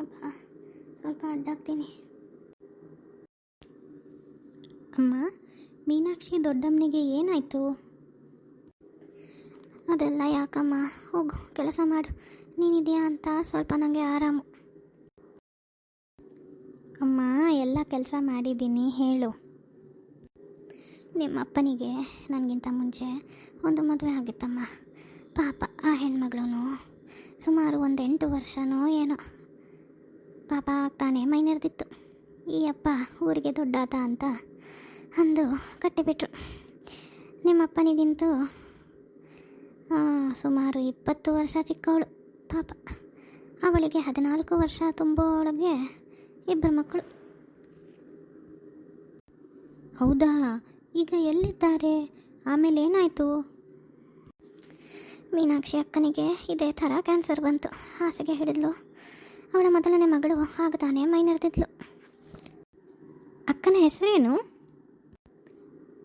ಅಪ್ಪ ಸ್ವಲ್ಪ ಅಡ್ಡಾಗ್ತೀನಿ. ಅಮ್ಮ, ಮೀನಾಕ್ಷಿ ದೊಡ್ಡಮ್ಮನಿಗೆ ಏನಾಯಿತು? ಅದೆಲ್ಲ ಯಾಕಮ್ಮ, ಹೋಗು ಕೆಲಸ ಮಾಡು. ನೀನಿದೆಯಾ ಅಂತ ಸ್ವಲ್ಪ ನನಗೆ ಆರಾಮು. ಅಮ್ಮ, ಎಲ್ಲ ಕೆಲಸ ಮಾಡಿದ್ದೀನಿ, ಹೇಳು. ನಿಮ್ಮ ಅಪ್ಪನಿಗೆ ನನಗಿಂತ ಮುಂಚೆ ಒಂದು ಮದುವೆ ಆಗಿತ್ತಮ್ಮ. ಪಾಪ ಆ ಹೆಣ್ಮಗಳು ಸುಮಾರು ಒಂದು 8 ವರ್ಷನೋ ಏನೋ ಪಾಪ ಆಗ್ತಾನೆ ಮೈನೆರೆದಿತ್ತು. ಈ ಅಪ್ಪ ಊರಿಗೆ ದೊಡ್ಡಾತ ಅಂತ ಅಂದು ಕಟ್ಟಿಬಿಟ್ರು. ನಿಮ್ಮಪ್ಪನಿಗಿಂತೂ ಸುಮಾರು 20 ವರ್ಷ ಚಿಕ್ಕವಳು ಪಾಪ. ಅವಳಿಗೆ 14 ವರ್ಷ ತುಂಬೋಳಗೆ 2 ಮಕ್ಕಳು. ಹೌದಾ? ಈಗ ಎಲ್ಲಿದ್ದಾರೆ? ಆಮೇಲೆ ಏನಾಯಿತು? ಮೀನಾಕ್ಷಿ ಅಕ್ಕನಿಗೆ ಇದೇ ಥರ ಕ್ಯಾನ್ಸರ್ ಬಂತು. ಹಾಸಿಗೆ ಹಿಡಿದ್ಲು. ಅವಳ ಮೊದಲನೇ ಮಗಳು ಆಗತಾನೆ ಮೈನೆರೆದಿದ್ಲು. ಅಕ್ಕನ ಹೆಸರೇನು?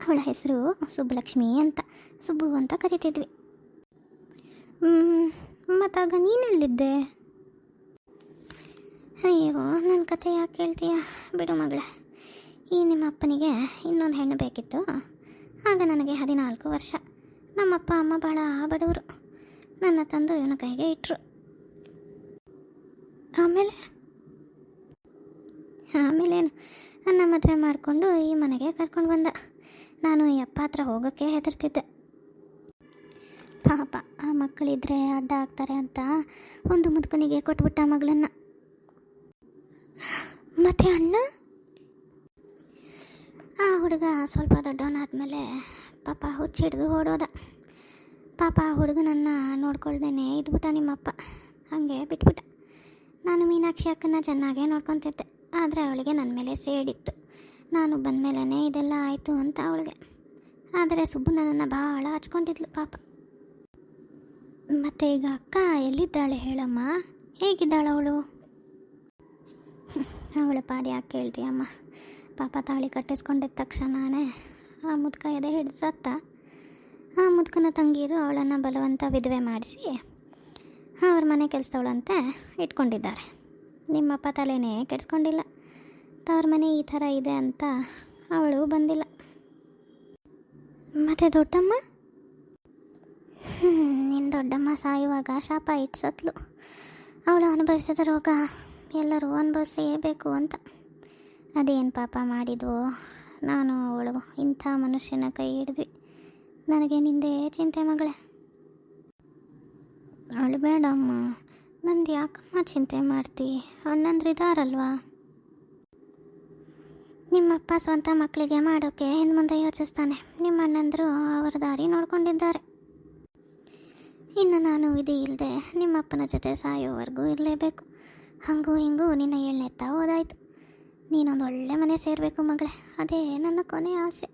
ಅವಳ ಹೆಸರು ಸುಬ್ಬಲಕ್ಷ್ಮಿ ಅಂತ, ಸುಬ್ಬು ಅಂತ ಕರಿತಿದ್ವಿ. ಮತ್ತಾಗ ನೀನೆಲ್ಲಿದ್ದೆ? ಅಯ್ಯೋ, ನನ್ನ ಕಥೆ ಯಾಕೆ ಕೇಳ್ತೀಯ? ಬಿಡು ಮಗಳೇ. ಈ ನಿಮ್ಮ ಅಪ್ಪನಿಗೆ ಇನ್ನೊಂದು ಹೆಣ್ಣು ಬೇಕಿತ್ತು. ಆಗ ನನಗೆ 14 ವರ್ಷ. ನಮ್ಮಪ್ಪ ಅಮ್ಮ ಭಾಳ ಬಡವರು. ನನ್ನ ತಂದು ಇವನ ಕೈಗೆ ಇಟ್ಟರು. ಆಮೇಲೇನು, ನನ್ನ ಮದುವೆ ಮಾಡಿಕೊಂಡು ಈ ಮನೆಗೆ ಕರ್ಕೊಂಡು ಬಂದ. ನಾನು ಈ ಅಪ್ಪ ಹತ್ರ ಹೋಗೋಕ್ಕೆ ಹೆದರ್ತಿದ್ದೆ. ಪಾಪ ಆ ಮಕ್ಕಳಿದ್ರೆ ಅಡ್ಡ ಆಗ್ತಾರೆ ಅಂತ ಒಂದು ಮುದುಕನಿಗೆ ಕೊಟ್ಬಿಟ್ಟ ಮಗಳನ್ನು. ಮತ್ತೆ ಅಣ್ಣ? ಆ ಹುಡುಗ ಸ್ವಲ್ಪ ದೊಡ್ಡವನಾದ್ಮೇಲೆ ಪಾಪ ಹುಚ್ಚಿಡ್ದು ಓಡೋದ. ಪಾಪ ಆ ಹುಡುಗನನ್ನು ನೋಡ್ಕೊಳ್ದೇನೆ ಇದ್ಬಿಟ್ಟ ನಿಮ್ಮಪ್ಪ. ಹಾಗೆ ಬಿಟ್ಬಿಟ್ಟ. ನಾನು ಮೀನಾಕ್ಷಿ ಅಕ್ಕನ ಚೆನ್ನಾಗೇ ನೋಡ್ಕೊತಿದ್ದೆ. ಆದರೆ ಅವಳಿಗೆ ನನ್ನ ಮೇಲೆ ಸೇಡಿತ್ತು. ನಾನು ಬಂದಮೇಲೆ ಇದೆಲ್ಲ ಆಯಿತು ಅಂತ ಅವಳಿಗೆ. ಆದರೆ ಸುಬ್ಬು ನನ್ನನ್ನು ಭಾಳ ಹಚ್ಕೊಂಡಿದ್ಲು ಪಾಪ. ಮತ್ತು ಈಗ ಅಕ್ಕ ಎಲ್ಲಿದ್ದಾಳೆ ಹೇಳಮ್ಮ? ಹೇಗಿದ್ದಾಳೆ ಅವಳು? ಅವಳ ಪಾಡಿ ಯಾಕೆ ಕೇಳ್ತೀಯಮ್ಮ? ಪಾಪ ತಾಳಿ ಕಟ್ಟಿಸ್ಕೊಂಡಿದ್ದ ತಕ್ಷಣವೇ ಆ ಮುದುಕ ಎದೆ ಹಿಡಿದು ಸತ್ತ. ಆ ಮುದುಕನ ತಂಗೀರು ಅವಳನ್ನು ಬಲವಂತ ವಿಧವೆ ಮಾಡಿಸಿ ಅವ್ರ ಮನೆ ಕೆಲಸದವಳಂತೆ ಇಟ್ಕೊಂಡಿದ್ದಾರೆ. ನಿಮ್ಮಪ್ಪ ತಲೆನೇ ಕೆಡಿಸ್ಕೊಂಡಿಲ್ಲ. ತವ್ರ ಮನೆ ಈ ಥರ ಇದೆ ಅಂತ ಅವಳು ಬಂದಿಲ್ಲ. ಮತ್ತು ದೊಡ್ಡಮ್ಮ? ನಿನ್ನ ದೊಡ್ಡಮ್ಮ ಸಾಯುವಾಗ ಶಾಪ ಇಟ್ಸತ್ಲು. ಅವಳು ಅನುಭವಿಸಿದ ರೋಗ ಎಲ್ಲರೂ ಅನುಭವಿಸೇಬೇಕು ಅಂತ. ಅದೇನು ಪಾಪ ಮಾಡಿದ್ವು ನಾನು ಅವಳು ಇಂಥ ಮನುಷ್ಯನ ಕೈ ಹಿಡಿದ್ವಿ. ನನಗೆ ನಿಂದೇ ಚಿಂತೆ ಮಗಳೇ. ಅವಳು ಬೇಡಮ್ಮ. ನಂದು ಯಾಕಮ್ಮ ಚಿಂತೆ ಮಾಡ್ತಿ? ಅಣ್ಣಂದ್ರಿದಾರಲ್ವಾ? ನಿಮ್ಮಪ್ಪ ಸ್ವಂತ ಮಕ್ಕಳಿಗೆ ಮಾಡೋಕ್ಕೆ ಹಿಂದೆ ಮುಂದೆ ಯೋಚಿಸ್ತಾನೆ. ನಿಮ್ಮ ಅಣ್ಣಂದರು ಅವರ ದಾರಿ ನೋಡ್ಕೊಂಡಿದ್ದಾರೆ. ಇನ್ನು ನಾನು ವಿಧಿ ಇಲ್ಲದೆ ನಿಮ್ಮಪ್ಪನ ಜೊತೆ ಸಾಯೋವರೆಗೂ ಇರಲೇಬೇಕು. ಹಾಗೂ ಹಿಂಗೂ ನಿನ್ನ 7ನೇ ಹೋದಾಯ್ತು. ನೀನೊಂದು ಒಳ್ಳೆ ಮನೆ ಸೇರಬೇಕು ಮಗಳೇ. ಅದೇ ನನ್ನ ಕೊನೆ ಆಸೆ.